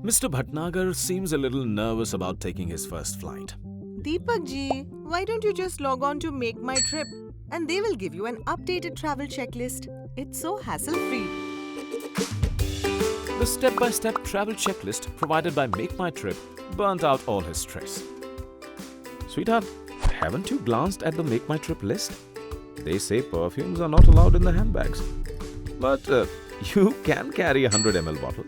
Mr. Bhatnagar seems a little nervous about taking his first flight. Deepak ji, why don't you just log on to MakeMyTrip and they will give you an updated travel checklist. It's so hassle-free. The step-by-step travel checklist provided by MakeMyTrip burnt out all his stress. Sweetheart, haven't you glanced at the MakeMyTrip list? They say perfumes are not allowed in the handbags. But you can carry a 100 ml bottle.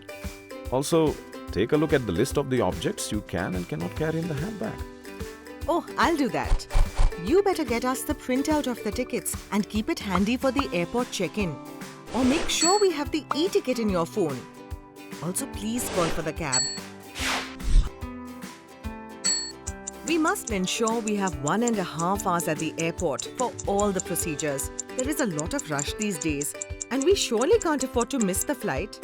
Also, take a look at the list of the objects you can and cannot carry in the handbag. Oh, I'll do that. You better get us the printout of the tickets and keep it handy for the airport check-in. Or make sure we have the e-ticket in your phone. Also, please call for the cab. We must ensure we have 1.5 hours at the airport for all the procedures. There is a lot of rush these days, and we surely can't afford to miss the flight.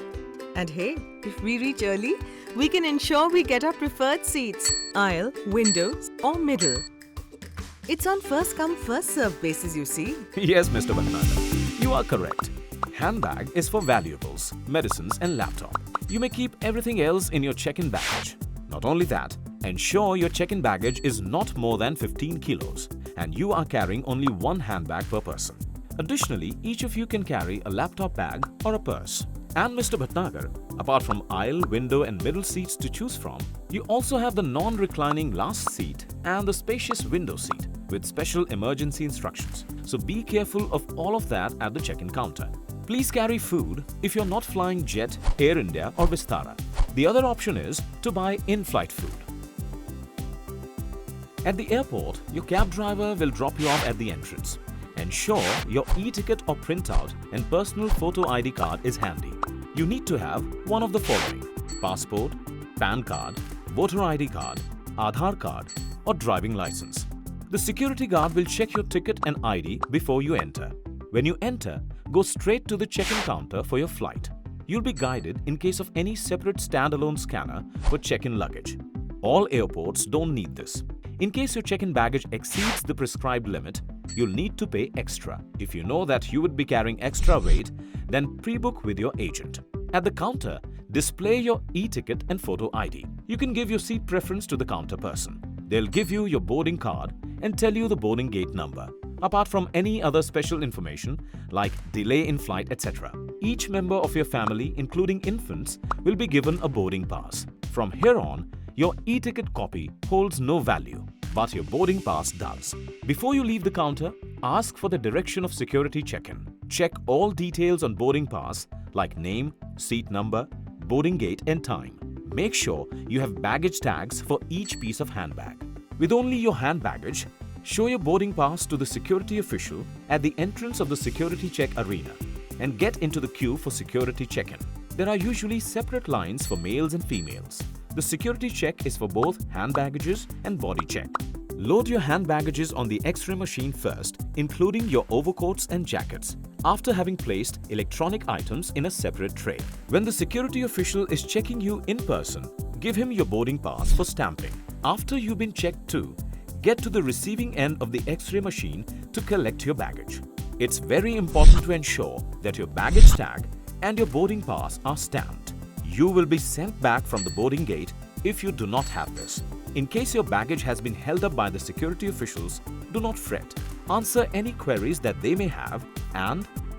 And hey, if we reach early, we can ensure we get our preferred seats, aisle, windows, or middle. It's on first-come, first-served basis, you see. Yes, Mr. Bhatnagar, you are correct. Handbag is for valuables, medicines and laptop. You may keep everything else in your check-in baggage. Not only that, ensure your check-in baggage is not more than 15 kilos and you are carrying only one handbag per person. Additionally, each of you can carry a laptop bag or a purse. And Mr. Bhatnagar, apart from aisle, window and middle seats to choose from, you also have the non-reclining last seat and the spacious window seat with special emergency instructions. So be careful of all of that at the check-in counter. Please carry food if you're not flying Jet, Air India or Vistara. The other option is to buy in-flight food. At the airport, your cab driver will drop you off at the entrance. Ensure your e-ticket or printout and personal photo ID card is handy. You need to have one of the following: passport, PAN card, voter ID card, Aadhaar card or driving license. The security guard will check your ticket and ID before you enter. When you enter, go straight to the check-in counter for your flight. You'll be guided in case of any separate standalone scanner for check-in luggage. All airports don't need this. In case your check-in baggage exceeds the prescribed limit, you'll need to pay extra. If you know that you would be carrying extra weight, then pre-book with your agent. At the counter, display your e-ticket and photo ID. You can give your seat preference to the counter person. They'll give you your boarding card and tell you the boarding gate number. Apart from any other special information like delay in flight, etc. Each member of your family, including infants, will be given a boarding pass. From here on, your e-ticket copy holds no value, but your boarding pass does. Before you leave the counter, ask for the direction of security check-in. Check all details on boarding pass like name, seat number, boarding gate and time. Make sure you have baggage tags for each piece of handbag. With only your hand baggage, show your boarding pass to the security official at the entrance of the security check arena and get into the queue for security check-in. There are usually separate lines for males and females. The security check is for both hand baggages and body check. Load your hand baggages on the X-ray machine first, including your overcoats and jackets, after having placed electronic items in a separate tray. When the security official is checking you in person, give him your boarding pass for stamping. After you've been checked too, get to the receiving end of the X-ray machine to collect your baggage. It's very important to ensure that your baggage tag and your boarding pass are stamped. You will be sent back from the boarding gate if you do not have this. In case your baggage has been held up by the security officials, do not fret. Answer any queries that they may have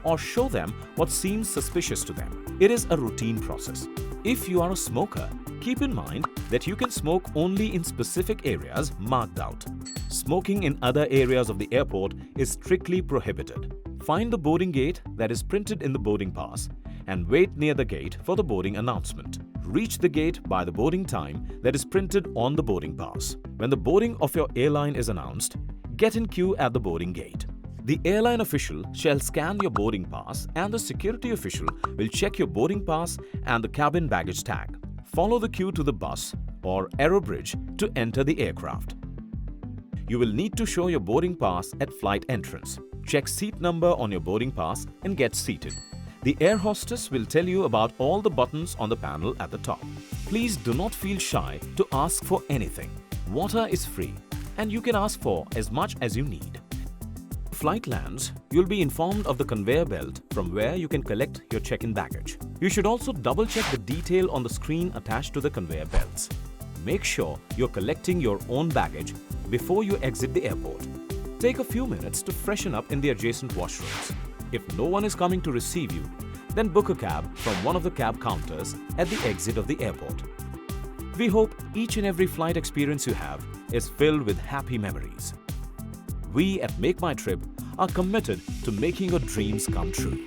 or show them what seems suspicious to them. It is a routine process. If you are a smoker, keep in mind that you can smoke only in specific areas marked out. Smoking in other areas of the airport is strictly prohibited. Find the boarding gate that is printed in the boarding pass and wait near the gate for the boarding announcement. Reach the gate by the boarding time that is printed on the boarding pass. When the boarding of your airline is announced, get in queue at the boarding gate. The airline official shall scan your boarding pass and the security official will check your boarding pass and the cabin baggage tag. Follow the queue to the bus or aerobridge to enter the aircraft. You will need to show your boarding pass at flight entrance. Check seat number on your boarding pass and get seated. The air hostess will tell you about all the buttons on the panel at the top. Please do not feel shy to ask for anything. Water is free and you can ask for as much as you need. flight lands, you'll be informed of the conveyor belt from where you can collect your check-in baggage. You should also double-check the detail on the screen attached to the conveyor belts. Make sure you're collecting your own baggage before you exit the airport. Take a few minutes to freshen up in the adjacent washrooms. If no one is coming to receive you, then book a cab from one of the cab counters at the exit of the airport. We hope each and every flight experience you have is filled with happy memories. We at MakeMyTrip are committed to making your dreams come true.